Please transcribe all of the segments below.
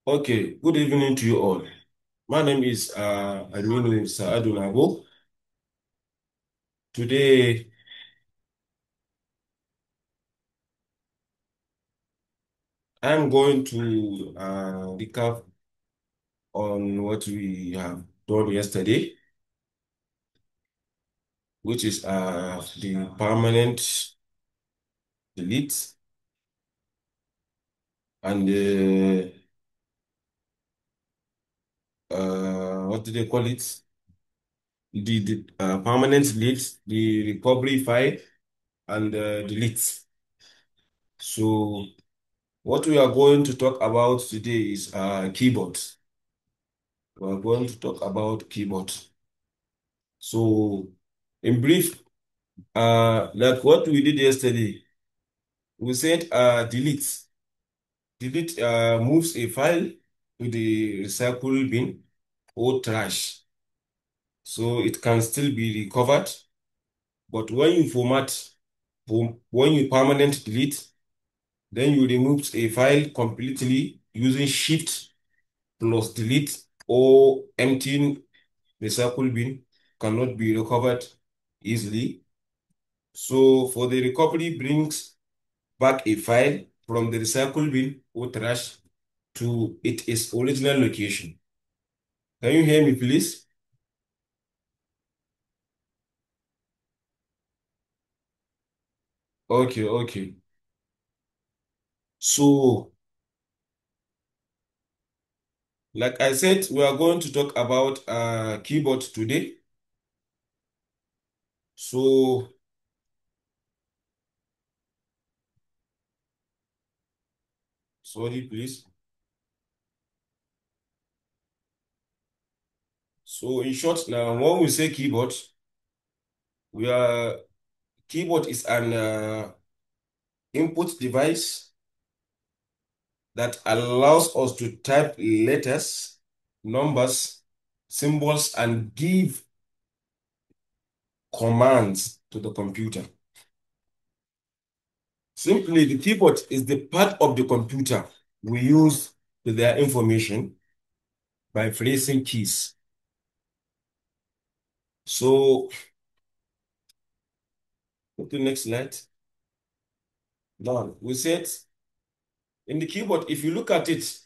Okay, good evening to you all. My name is Aminu Saadunabo. Today, I'm going to recap on what we have done yesterday, which is the permanent delete and what do they call it? The permanent delete, the recovery file, and delete. So, what we are going to talk about today is keyboard. We are going to talk about keyboard. So, in brief, like what we did yesterday, we said delete. Delete moves a file to the recycle bin or trash. So it can still be recovered. But when you when you permanent delete, then you remove a file completely using shift plus delete or emptying recycle bin cannot be recovered easily. So for the recovery brings back a file from the recycle bin or trash to its original location. Can you hear me, please? Okay, okay. So, like I said, we are going to talk about keyboard today. So, sorry, please. So, in short, now when we say keyboard, we are keyboard is an input device that allows us to type letters, numbers, symbols, and give commands to the computer. Simply, the keyboard is the part of the computer we use to their information by pressing keys. So, go to the next slide. Now, we said in the keyboard, if you look at it,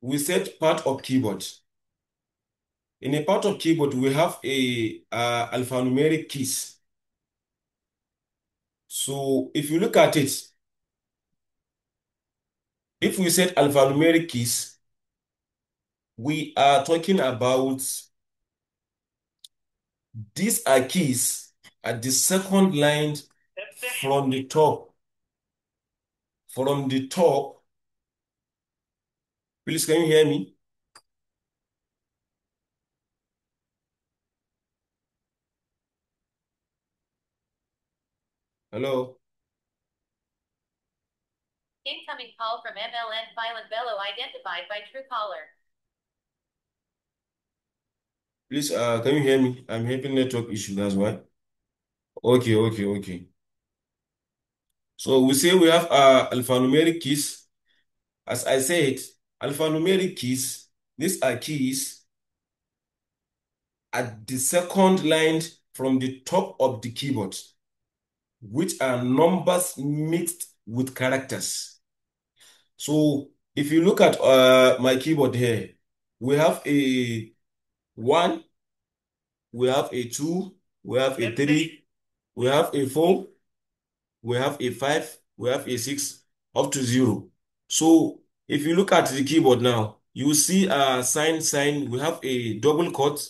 we said part of keyboard. In a part of keyboard, we have a alphanumeric keys. So, if you look at it, if we said alphanumeric keys, we are talking about these are keys at the second line from the top. From the top, please can you hear me? Hello? Incoming call from MLN Violent Bellow identified by Truecaller. Please, can you hear me? I'm having network issue, that's why. Okay, okay, okay. So we say we have alphanumeric keys. As I said, alphanumeric keys, these are keys at the second line from the top of the keyboard, which are numbers mixed with characters. So if you look at my keyboard here, we have a 1, we have a 2, we have a 3, we have a 4, we have a 5, we have a 6, up to 0. So if you look at the keyboard now, you see a sign, we have a double quote,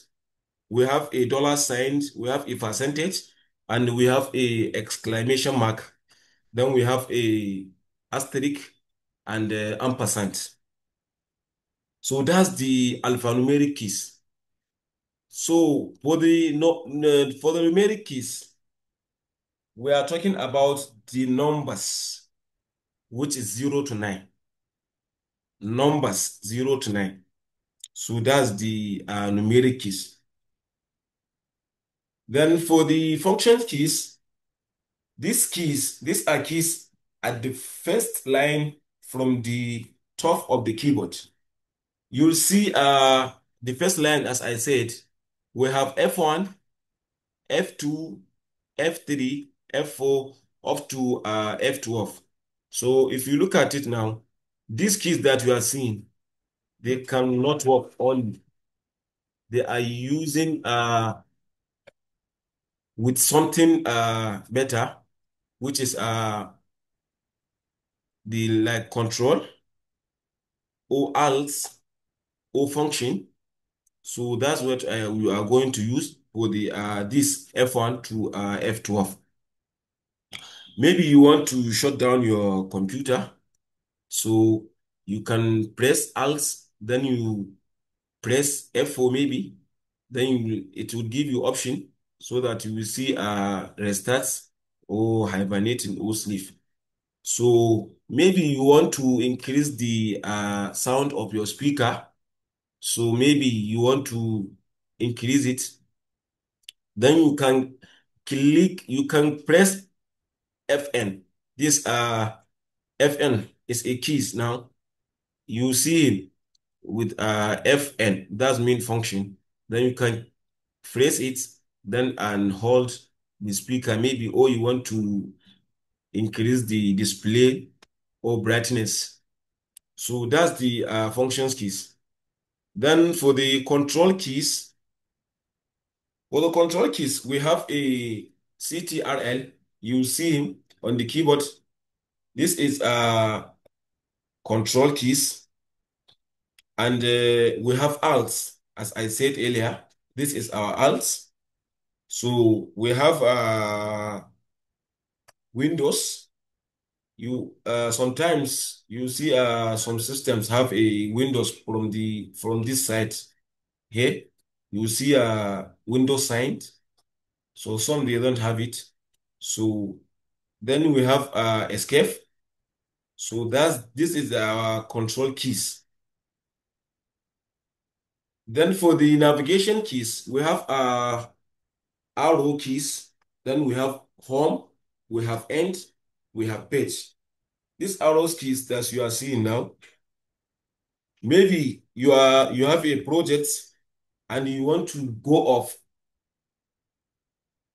we have a dollar sign, we have a percentage, and we have a exclamation mark. Then we have a asterisk and ampersand. So that's the alphanumeric keys. So for the no, for the numeric keys, we are talking about the numbers, which is 0 to 9. Numbers 0 to 9. So that's the numeric keys. Then for the function keys, these are keys at the first line from the top of the keyboard, you'll see the first line, as I said, we have F1, F2, F3, F4, up to F12. So if you look at it now, these keys that you are seeing, they cannot work on. They are using with something better, which is the like control or alt or function. So that's what we are going to use for the this F1 to F12. Maybe you want to shut down your computer, so you can press alt, then you press F4 maybe, then it will give you option so that you will see restart or hibernating or sleep. So maybe you want to increase the sound of your speaker. So maybe you want to increase it. Then you can press FN. This FN is a keys now. You see it with FN, that's main function. Then you can phrase it, then and hold the speaker maybe, or you want to increase the display or brightness. So that's the functions keys. Then for the control keys, we have a CTRL. You see him on the keyboard. This is control keys, and we have alt. As I said earlier, this is our alt. So we have Windows. You sometimes you see some systems have a Windows from this side here. You see Windows signed. So some they don't have it. So then we have escape. So this is our control keys. Then for the navigation keys, we have arrow keys. Then we have home, we have end, we have page. These arrows keys that you are seeing now, maybe you have a project and you want to go off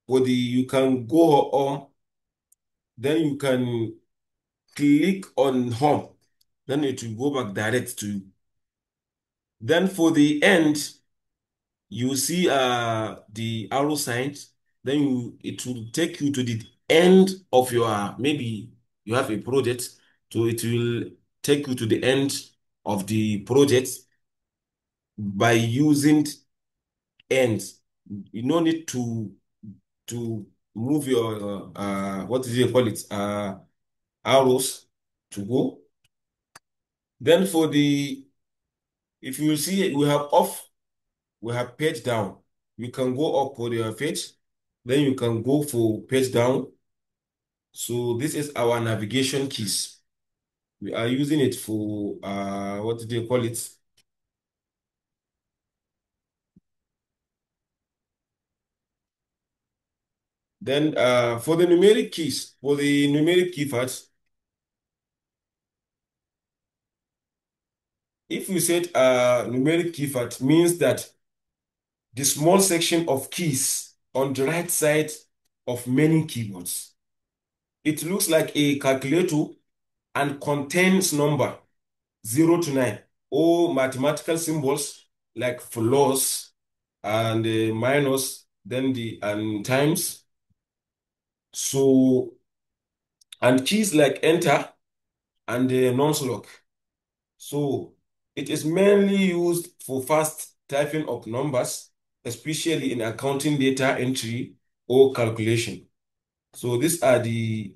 for the you can go on, then you can click on home, then it will go back direct to you. Then for the end, you see the arrow signs, then it will take you to the end of your maybe you have a project, so it will take you to the end of the project by using ends. You no need to move your what do you call it arrows to go. Then for the if you see we have off, we have page down. You can go up for your page, then you can go for page down. So this is our navigation keys. We are using it for what do they call it? Then for the numeric keys, for the numeric keypads, if you said numeric keypad means that the small section of keys on the right side of many keyboards. It looks like a calculator and contains number 0 to 9 or mathematical symbols like plus and minus, then the and times. So, and keys like enter and non-slug. So, it is mainly used for fast typing of numbers, especially in accounting data entry or calculation. So, these are the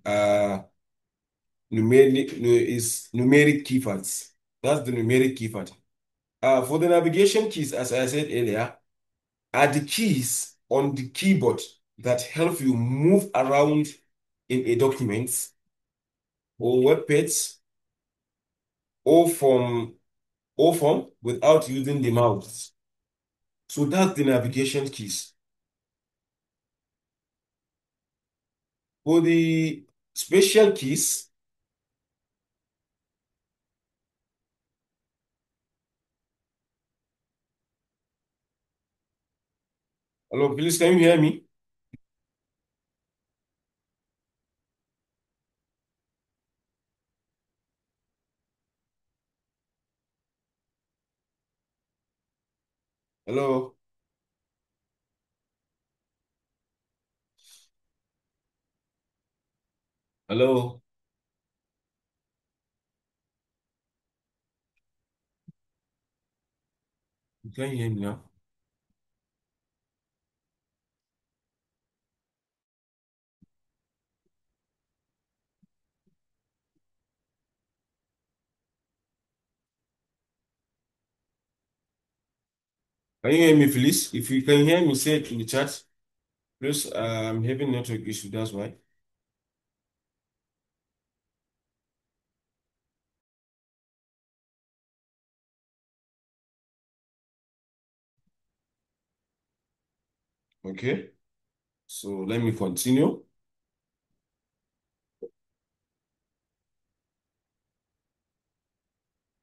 numeric keypads. That's the numeric keypad. For the navigation keys, as I said earlier, are the keys on the keyboard that help you move around in a document or web page or form without using the mouse. So that's the navigation keys. For the special keys, Hello, please, can you hear me? Hello, hello. You can hear me now? Can you hear me, please? If you can hear me, say it in the chat. Please, I'm having network issue, that's why. Okay, so let me continue.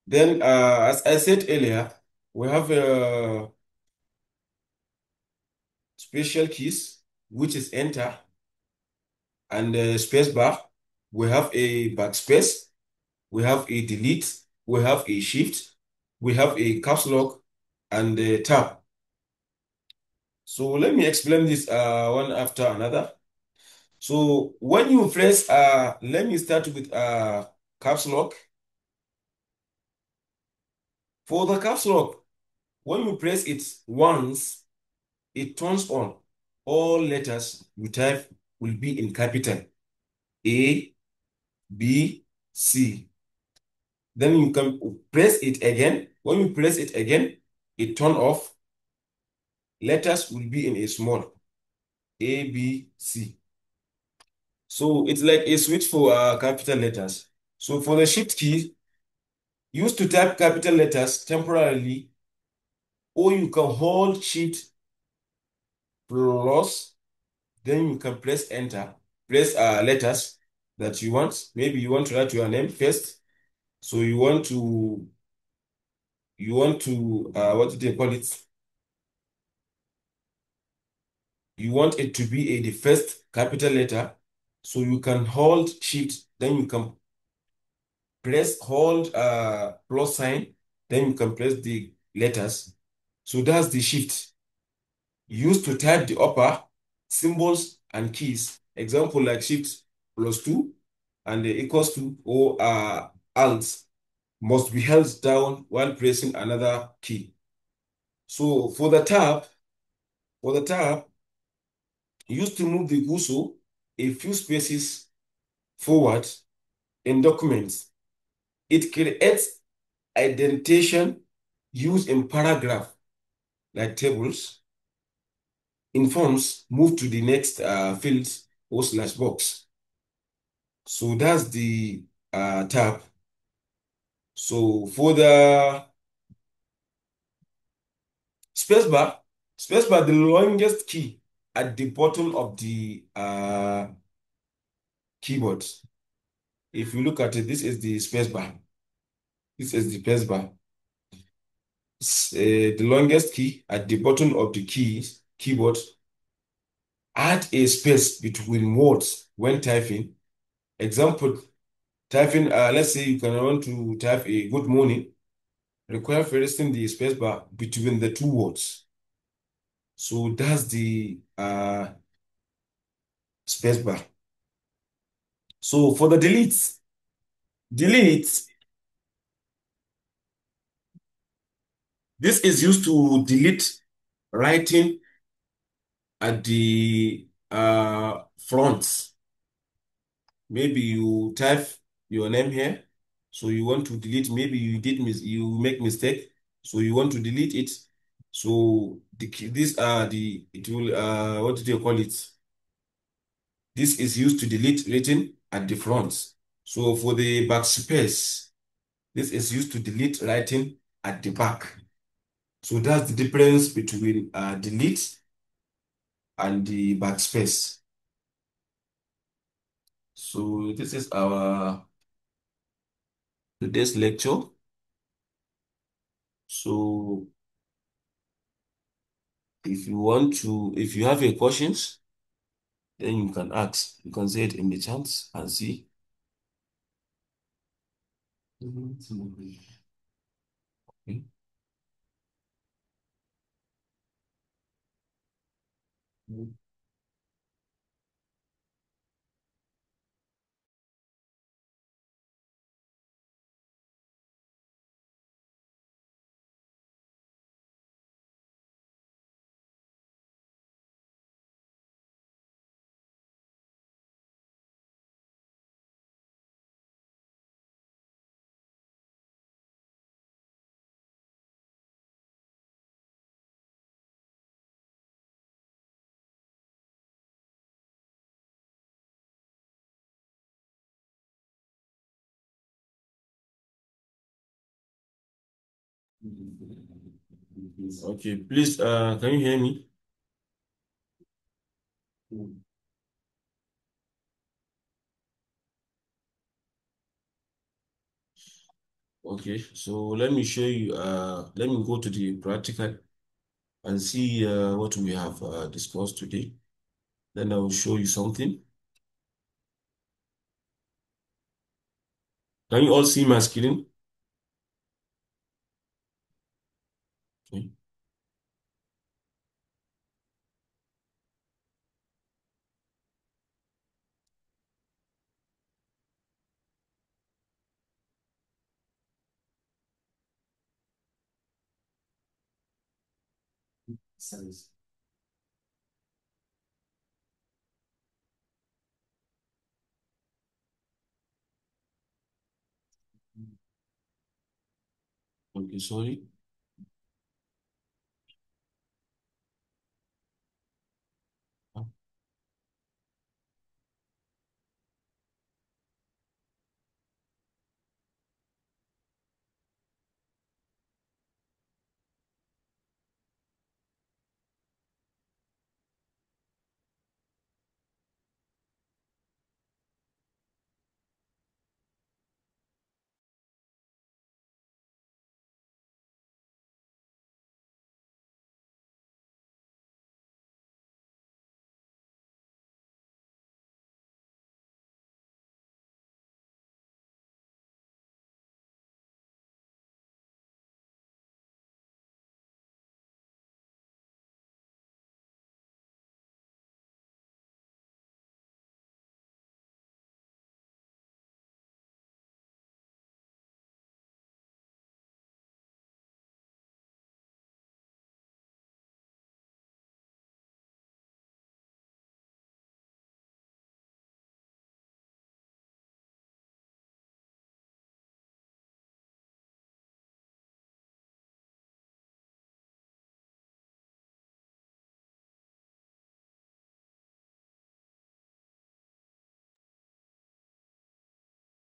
Then, as I said earlier, we have special keys, which is enter and space bar. We have a backspace. We have a delete. We have a shift. We have a caps lock and a tab. So let me explain this one after another. So when you press, let me start with caps lock. For the caps lock, when you press it once, it turns on. All letters you type will be in capital A, B, C. Then you can press it again. When you press it again, it turn off. Letters will be in a small A, B, C. So it's like a switch for capital letters. So for the shift key, used to type capital letters temporarily, or you can hold shift plus, then you can press enter, press letters that you want. Maybe you want to write your name first. So you want to what do they call it? You want it to be the first capital letter. So you can hold shift, then you can press hold plus sign, then you can press the letters. So that's the shift used to type the upper symbols and keys. Example like shift plus 2 and equals to or alt must be held down while pressing another key. So for the tab, used to move the cursor a few spaces forward in documents. It creates indentation used in paragraph like tables. In forms, move to the next field or slash box. So that's the tab. So for the spacebar, spacebar, the longest key at the bottom of the keyboard. If you look at it, this is the spacebar. This is the spacebar. The longest key at the bottom of the keyboard. Add a space between words when typing. Example, typing, let's say you can want to type a good morning, require pressing the spacebar between the two words. So that's the spacebar. So for the delete, this is used to delete writing at the front. Maybe you type your name here, so you want to delete. Maybe you make mistake, so you want to delete it. So these are the it will what do you call it? This is used to delete written at the front. So for the backspace, this is used to delete writing at the back. So that's the difference between delete and the backspace. So this is our today's lecture. So if you have a questions, then you can ask. You can say it in the chat and see. Okay. Okay, please, can you hear me? Okay, so let me show you, let me go to the practical and see what we have discussed today. Then I will show you something. Can you all see my screen? Okay. Size. Okay, sorry.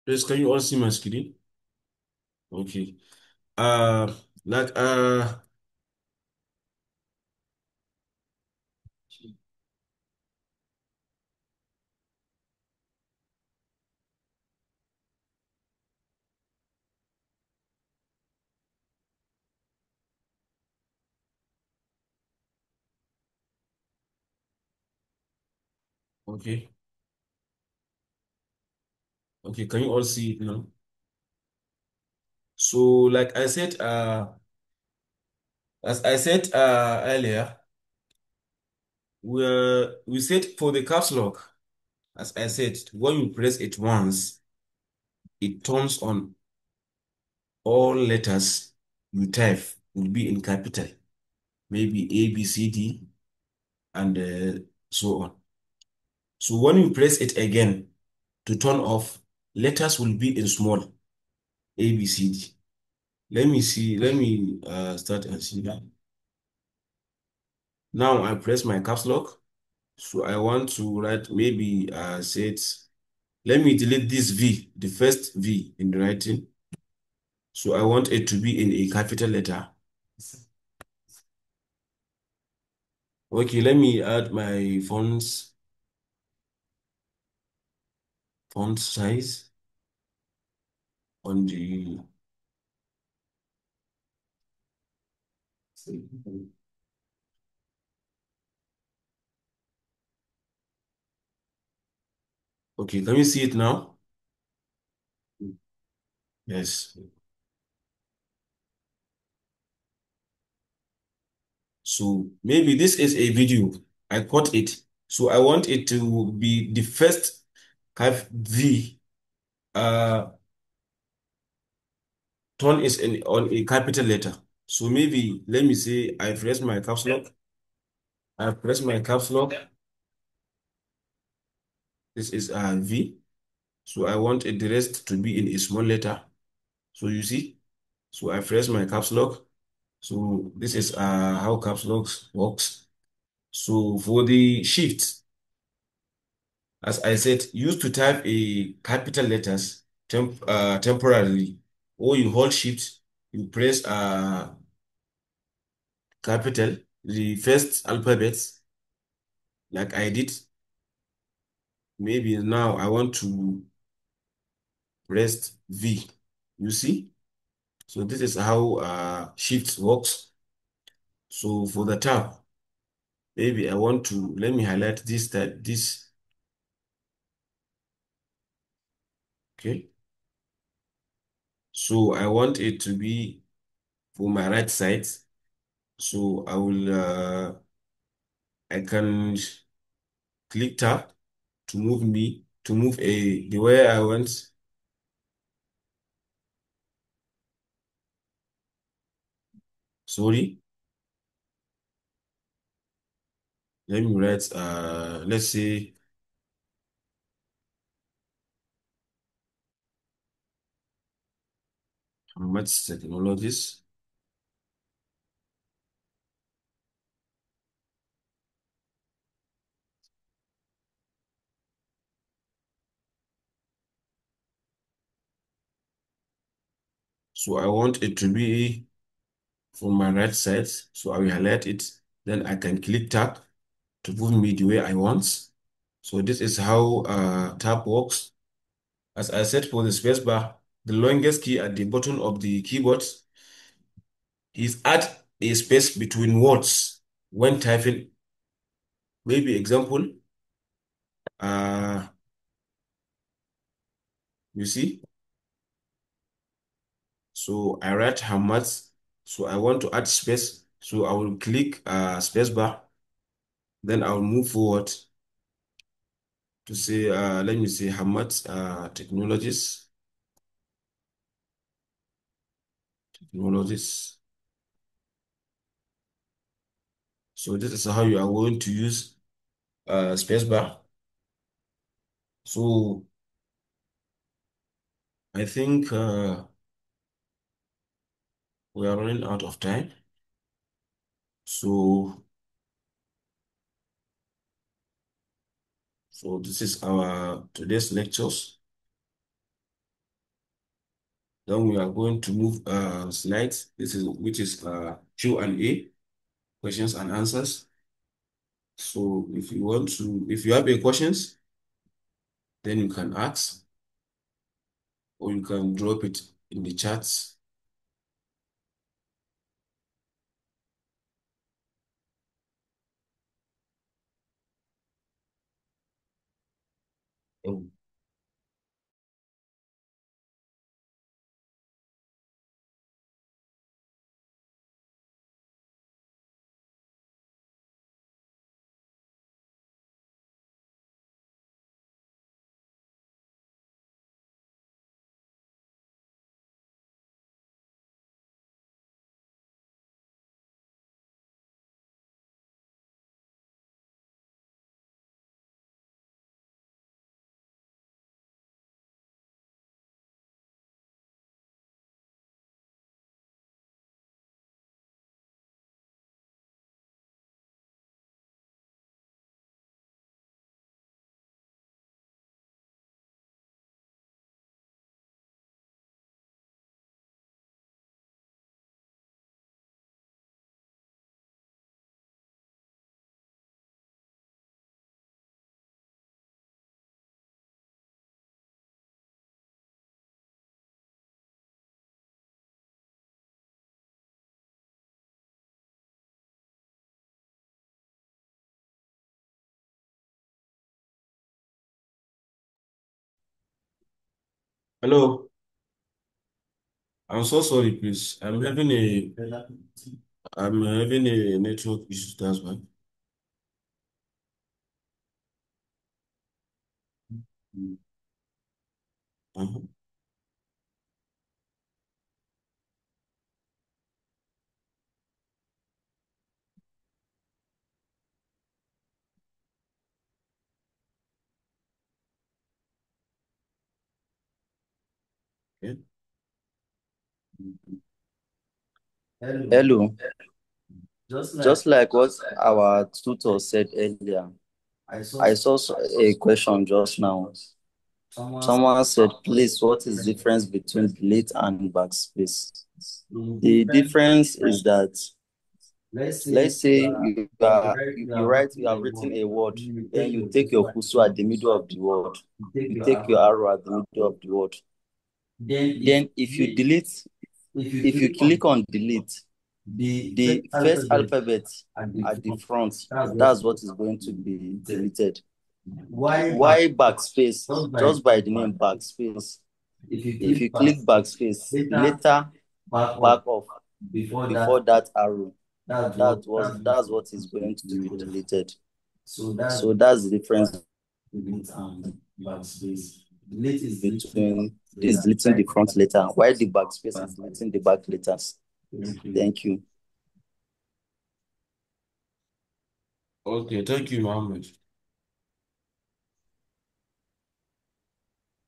Please, can you all see my screen? Okay. Uh, like, okay. Okay, can you all see it now? So, like I said, as I said earlier, we said for the caps lock, as I said, when you press it once, it turns on all letters you type will be in capital, maybe A, B, C, D, and so on. So when you press it again to turn off, letters will be in small, A, B, C, D. Let me see, let me start and see that. Now I press my caps lock. So I want to write maybe say it. Let me delete this V, the first V in the writing. So I want it to be in a capital letter. Okay, let me add my font size on the Okay, can you see it now? Yes. So maybe this is a video. I caught it. So I want it to be the first V uh tone is on a capital letter. So maybe let me say I press my caps lock. I press my caps lock. This is V. So I want the rest to be in a small letter. So you see, so I press my caps lock. So this is how caps lock works. So for the shift, as I said, used to type a capital letters temporarily, or you hold shift, you press capital, the first alphabets, like I did. Maybe now I want to press V. You see? So this is how shift works. So for the tab, maybe I want to let me highlight this type, this, okay. So I want it to be for my right side. So I can click tab to move the way I want. Sorry, let me write let's say Hammad technologies. So I want it to be from my right side. So I will highlight it. Then I can click tab to move me the way I want. So this is how tab works. As I said for the spacebar, the longest key at the bottom of the keyboard is add a space between words when typing. Maybe example, uh, you see. So I write Hammad. So I want to add space. So I will click spacebar. Then I will move forward to say, let me say Hammad technologies. So this is how you are going to use spacebar. So I think we are running out of time. So this is our today's lectures. Then we are going to move slides. This is which is Q&A, questions and answers. So if you have any questions, then you can ask or you can drop it in the chats. Hello. I'm so sorry, please. I'm having a network issue, that's why. Uh-huh. Okay. Hello, just like what our tutor said earlier, I saw a question just now. Someone said, please, what is the difference between delete and backspace? The difference is that, let's say you write, you have written a word, then you take your cursor at the middle of the word, you take your arrow at the middle of the word. Then if you click on delete, the first alphabet at the front, that's what is going to be deleted. Why backspace? Just by the name backspace. If you click backspace, later back off before that arrow, that's what is going to be deleted. So that's the difference between this deleting the front letter, while the backspace is deleting the back letters. Thank you. Okay, thank you, Mohammed.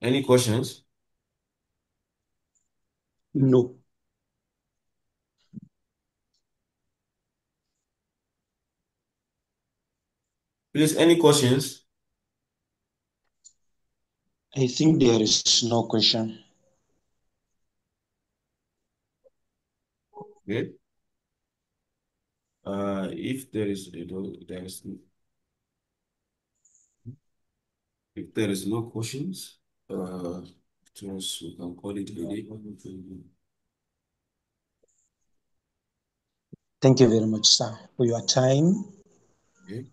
Any questions? No, Please, any questions? I think there is no question. Okay. If there is, if there is no questions, just we can call it a day. Thank you very much, sir, for your time. Okay.